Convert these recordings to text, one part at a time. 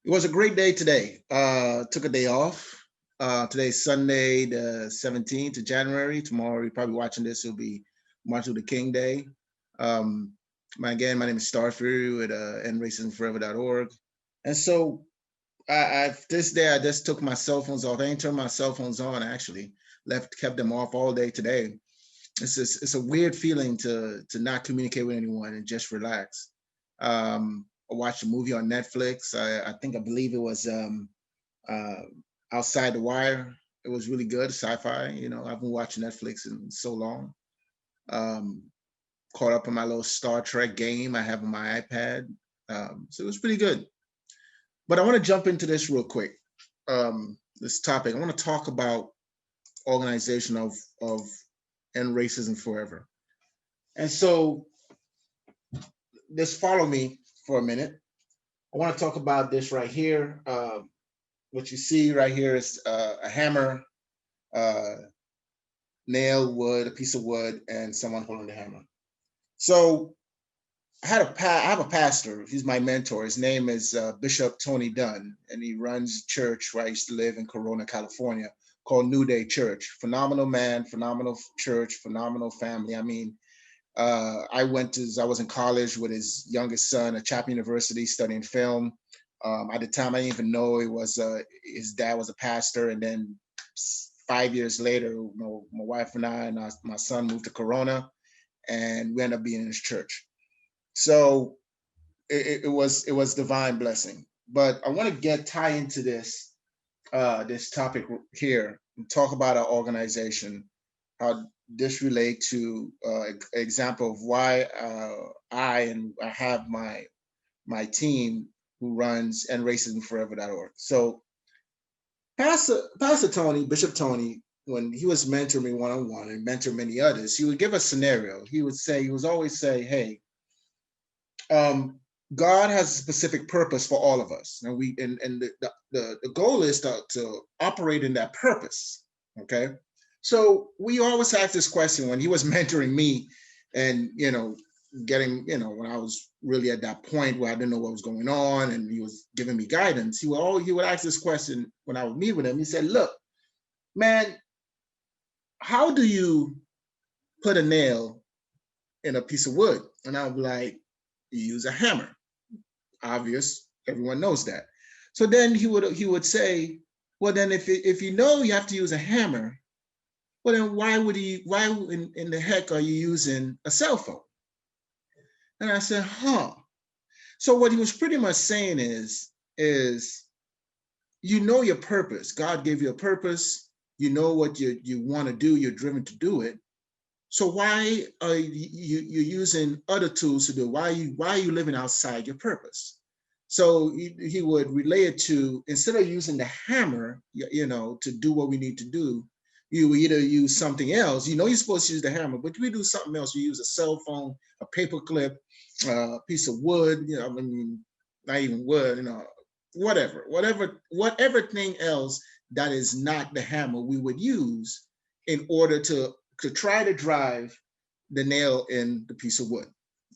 It was a great day today. Took a day off. Today's Sunday, the 17th of January. Tomorrow, you're probably watching this. It'll be Martin Luther King Day. Um, my name is Star Fury with endracismforever.org. And so, this day I just took my cell phones off. I ain't turned my cell phones on actually. Kept them off all day today. It's a weird feeling to not communicate with anyone and just relax. I watched a movie on Netflix. I believe it was uh, Outside the Wire. It was really good, sci-fi. I've been watching Netflix in so long. Um, Caught up on my little Star Trek game I have on my iPad. So it was pretty good. But I want to jump into this real quick. This topic. I want to talk about organization of End Racism Forever. And so just follow me for a minute. I want to talk about this right here. What you see right here is a hammer, uh, nail, wood, a piece of wood, and someone holding the hammer. So I have a pastor. He's my mentor. His name is Bishop Tony Dunn, and he runs a church where I used to live in Corona, California, called New Day Church. Phenomenal man, phenomenal church, phenomenal family. I mean, I was in college with his youngest son at Chapman University studying film. At the time, I didn't even know his dad was a pastor. And then 5 years later, my wife and I and my son moved to Corona, and we ended up being in his church. So it was divine blessing. But I want to get tie into this topic here and talk about our organization, how this relate to example of why I have my team who runs endracismforever.org. So Pastor Tony, Bishop Tony, when he was mentoring me one on one and mentor many others, he would give a scenario. He was always say, "Hey, um, God has a specific purpose for all of us, and the goal is to operate in that purpose." Okay, so we always ask this question when he was mentoring me, and getting when I was really at that point where I didn't know what was going on, and he was giving me guidance. He would ask this question when I would meet with him. He said, "Look, man, how do you put a nail in a piece of wood?" And I would be like, "You use a hammer." Obvious, everyone knows that. So then he would say, "Well, then if you know you have to use a hammer, well then why in the heck are you using a cell phone?" And I said, "Huh." So what he was pretty much saying is you know your purpose. God gave you a purpose. You know what you want to do. You're driven to do it. So why are you using other tools to do it? Why are you living outside your purpose? So he would relate it to, instead of using the hammer, to do what we need to do, you either use something else. You're supposed to use the hammer, but we do something else. We use a cell phone, a paper clip, a piece of wood. I mean, not even wood. Whatever thing else that is not the hammer we would use in order to try to drive the nail in the piece of wood.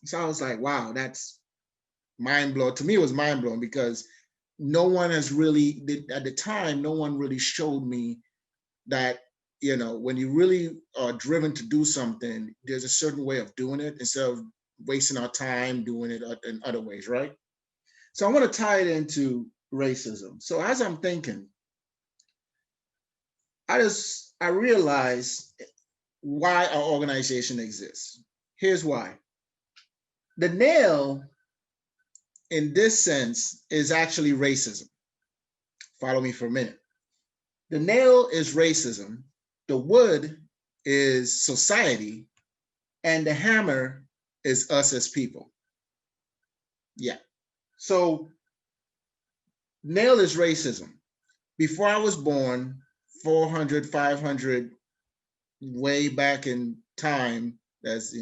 So I was like, wow, that's mind blowing. To me, it was mind blowing because no one has really, at the time, no one really showed me that, when you really are driven to do something, there's a certain way of doing it instead of wasting our time doing it in other ways, right? So I want to tie it into racism. So as I'm thinking, I realize why our organization exists. Here's why. The nail, in this sense, is actually racism. Follow me for a minute. The nail is racism, the wood is society, and the hammer is us as people. Yeah. So, nail is racism. Before I was born, 400, 500, way back in time, that's,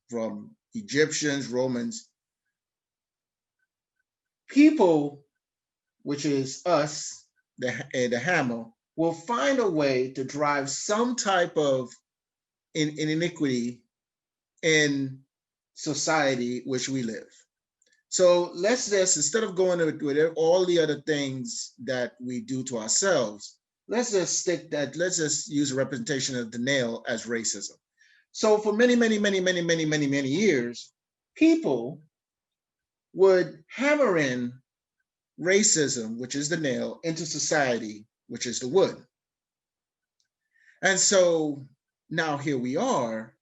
from Egyptians, Romans, people, which is us, the hammer, will find a way to drive some type of in iniquity in society which we live. So let's just, instead of going with all the other things that we do to ourselves, let's just let's just use a representation of the nail as racism. So for many, many, many, many, many, many, many years, people would hammer in racism, which is the nail, into society, which is the wood. And so now here we are,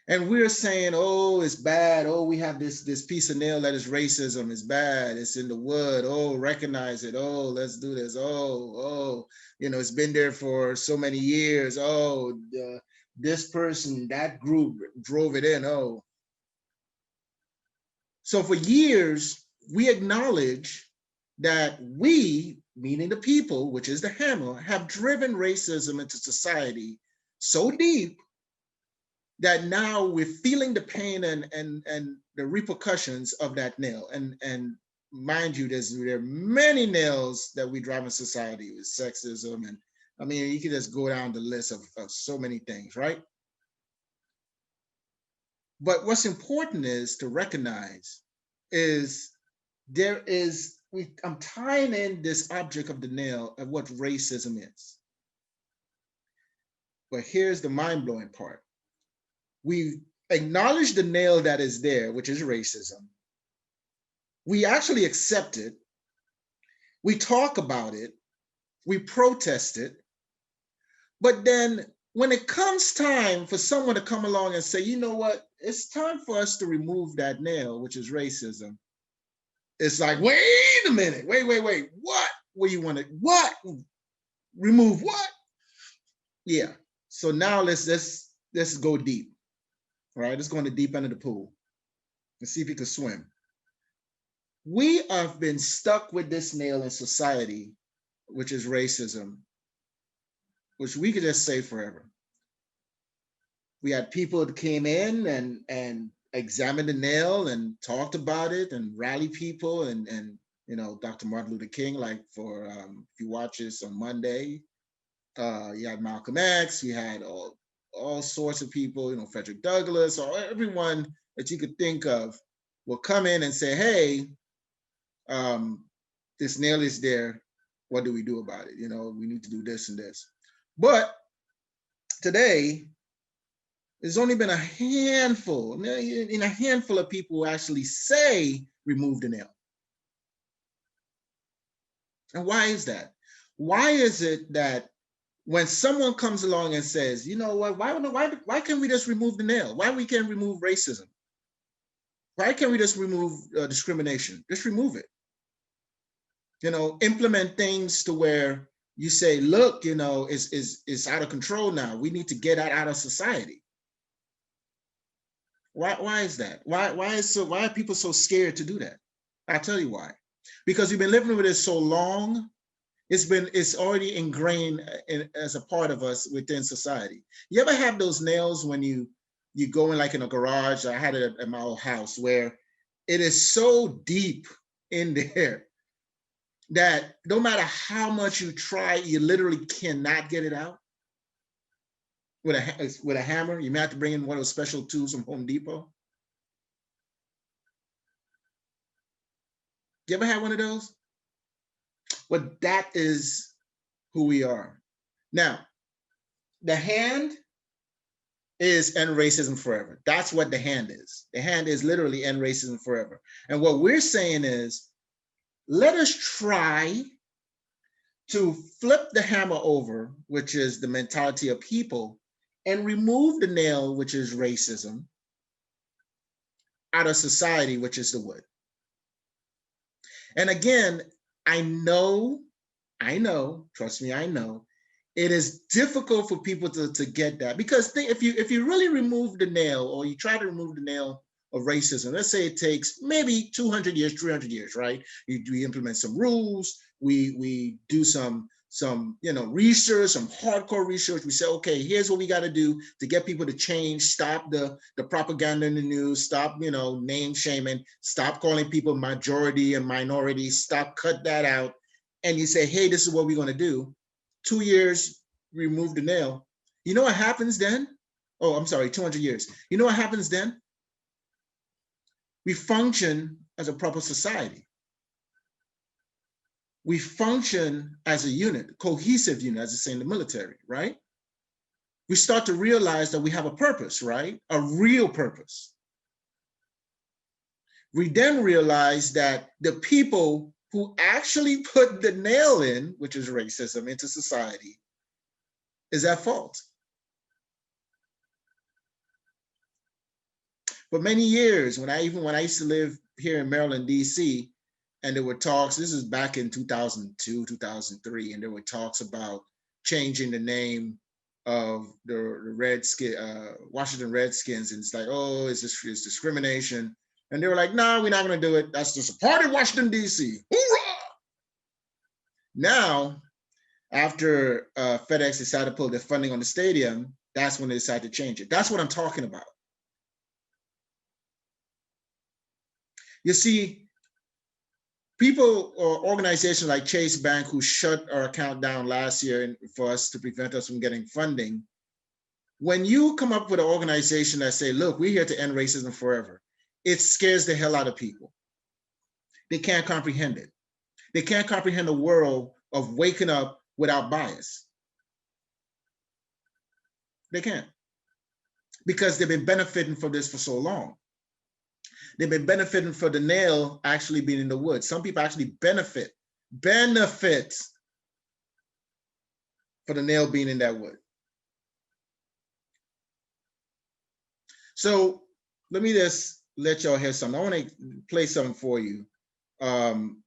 and we're saying, oh, it's bad. Oh, we have this piece of nail that is racism. It's bad. It's in the wood. Oh, recognize it. Oh, let's do this. Oh, it's been there for so many years. Oh, this person, that group drove it in. Oh. So for years, we acknowledge that we, meaning the people, which is the hammer, have driven racism into society so deep that now we're feeling the pain and the repercussions of that nail. And mind you, there are many nails that we drive in society with sexism. And I mean, you can just go down the list of so many things, right? But what's important is to recognize is I'm tying in this object of the nail of what racism is. But here's the mind-blowing part. We acknowledge the nail that is there, which is racism. We actually accept it. We talk about it. We protest it. But then when it comes time for someone to come along and say, you know what, it's time for us to remove that nail, which is racism. It's like, wait a minute, wait, what? What do you want to, what? Remove what? Yeah. So now let's go deep, right? Let's go in the deep end of the pool and see if you can swim. We have been stuck with this nail in society, which is racism, which we could just say forever. We had people that came in and examined the nail and talked about it and rallied people and Dr. Martin Luther King, like for if you watch this on Monday, you had Malcolm X, you had all sorts of people, Frederick Douglass, or everyone that you could think of will come in and say, hey, this nail is there. What do we do about it? We need to do this and this. But today, there's only been a handful of people who actually say remove the nail. And why is that? Why is it that when someone comes along and says, you know what, why can't we just remove the nail? Why we can't remove racism? Why can't we just remove discrimination? Just remove it. Implement things to where you say, look, it's out of control now. We need to get that out of society. Why is that? Why are people so scared to do that? I'll tell you why. Because we've been living with it so long. It's already ingrained as a part of us within society. You ever have those nails when you go in like in a garage? I had it at my old house where it is so deep in there that no matter how much you try, you literally cannot get it out. With a hammer, you may have to bring in one of those special tools from Home Depot. You ever had one of those? Well, that is who we are. Now, the hand is end racism forever. That's what the hand is. The hand is literally end racism forever. And what we're saying is, let us try to flip the hammer over, which is the mentality of people, and remove the nail, which is racism, out of society, which is the wood. And again, I know, trust me, I know, it is difficult for people to get that, because if you really remove the nail, or you try to remove the nail of racism, let's say it takes maybe 200 years, 300 years, right? We implement some rules, we do some research, some hardcore research. We say, okay, here's what we got to do to get people to change, stop the propaganda in the news, stop, name shaming, stop calling people majority and minority, cut that out. And you say, hey, this is what we're going to do. 2 years, remove the nail. You know what happens then? Oh, I'm sorry, 200 years. You know what happens then? We function as a proper society. We function as a unit, cohesive unit, as they say in the military, right? We start to realize that we have a purpose, right? A real purpose. We then realize that the people who actually put the nail in, which is racism, into society, is at fault. For many years, when I used to live here in Maryland, DC, and there were talks, this is back in 2002, 2003, and there were talks about changing the name of the Washington Redskins, and it's like, oh, it's discrimination. And they were like, no, we're not gonna do it. That's just a part of Washington, DC. Hoorah! Now, after FedEx decided to pull their funding on the stadium, that's when they decided to change it. That's what I'm talking about. You see, people or organizations like Chase Bank, who shut our account down last year for us to prevent us from getting funding, when you come up with an organization that say, look, we're here to end racism forever, it scares the hell out of people. They can't comprehend it. They can't comprehend a world of waking up without bias. They can't, because they've been benefiting from this for so long. They've been benefiting for the nail actually being in the wood. Some people actually benefit for the nail being in that wood. So let me just let y'all hear something. I want to play something for you. I'm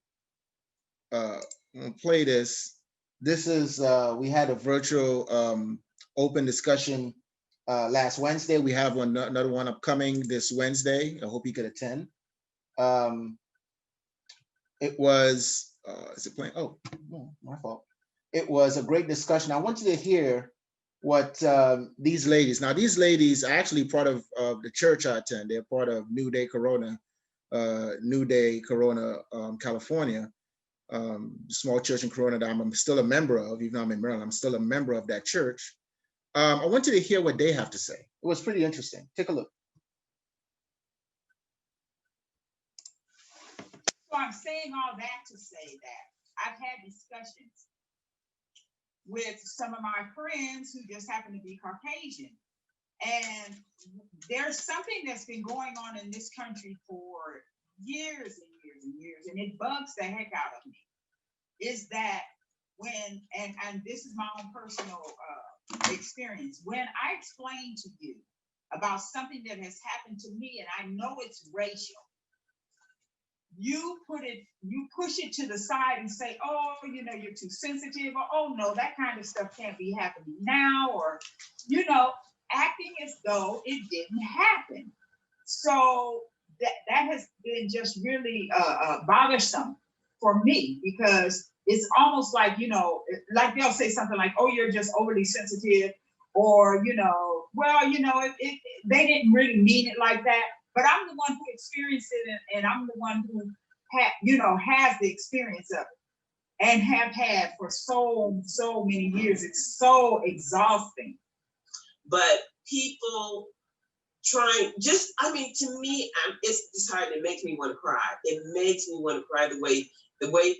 gonna play this. This is, we had a virtual open discussion last Wednesday. We have another one upcoming this Wednesday. I hope you could attend. It was, is it playing? Oh, my fault. It was a great discussion. I want you to hear what these ladies, now these ladies are actually part of the church I attend. They're part of New Day Corona, California, small church in Corona that I'm still a member of, even though I'm in Maryland, I'm still a member of that church. I want you to hear what they have to say. It was pretty interesting. Take a look. So I'm saying all that to say that I've had discussions with some of my friends who just happen to be Caucasian. And there's something that's been going on in this country for years and years and years, and it bugs the heck out of me, is that when, and this is my own personal experience, when I explain to you about something that has happened to me and I know it's racial, you push it to the side and say, oh, you know, you're too sensitive, or oh no, that kind of stuff can't be happening now, or, you know, acting as though it didn't happen. So that has been just really bothersome for me, because it's almost like, you know, like they'll say something like, oh, you're just overly sensitive, or, you know, well, you know, they didn't really mean it like that. But I'm the one who experienced it, and I'm the one who has the experience of it and have had for so many years. It's so exhausting. But people trying, just, I mean, to me, it's disheartening. It makes me want to cry. It makes me want to cry the way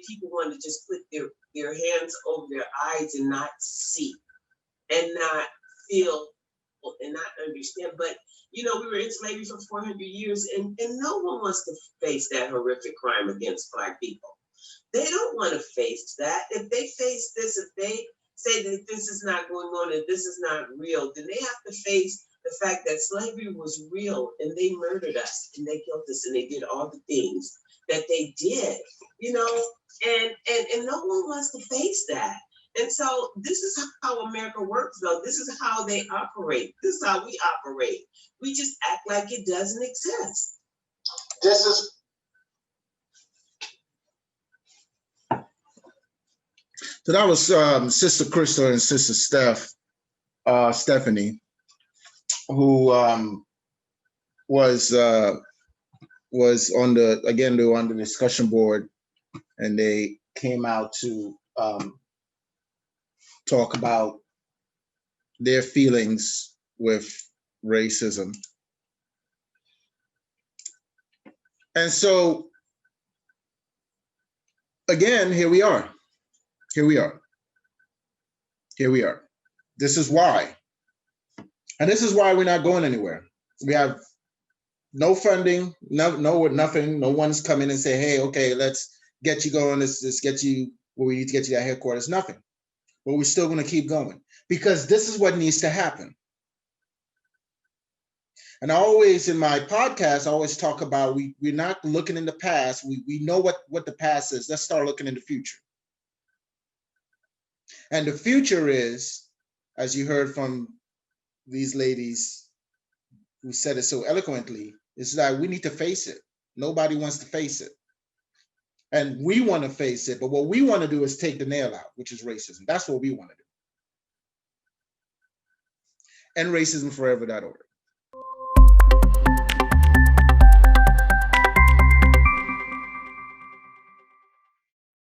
people want to just put their hands over their eyes and not see and not feel and not understand. But you know, we were in slavery for 400 years, and no one wants to face that horrific crime against Black people. They don't want to face that. If they face this, if they say that this is not going on and this is not real, then they have to face the fact that slavery was real, and they murdered us and they killed us and they did all the things that they did, you know, and no one wants to face that. And so this is how America works, though. This is how they operate. This is how we operate. We just act like it doesn't exist. This is. So that was Sister Crystal and Sister Stephanie, who was on they were on the discussion board, and they came out to talk about their feelings with racism. And so again, here we are. Here we are. Here we are. This is why. And this is why we're not going anywhere. We have no funding, nothing. No one's coming and say, hey, okay, let's get you going. Let's get you where we need to get you that headquarters. Nothing. But we're still going to keep going because this is what needs to happen. And I always, in my podcast, I always talk about we're not looking in the past. We know what the past is. Let's start looking in the future. And the future is, as you heard from these ladies who said it so eloquently, is that we need to face it. Nobody wants to face it. And we want to face it, but what we want to do is take the nail out, which is racism. That's what we want to do. And racismforever.org.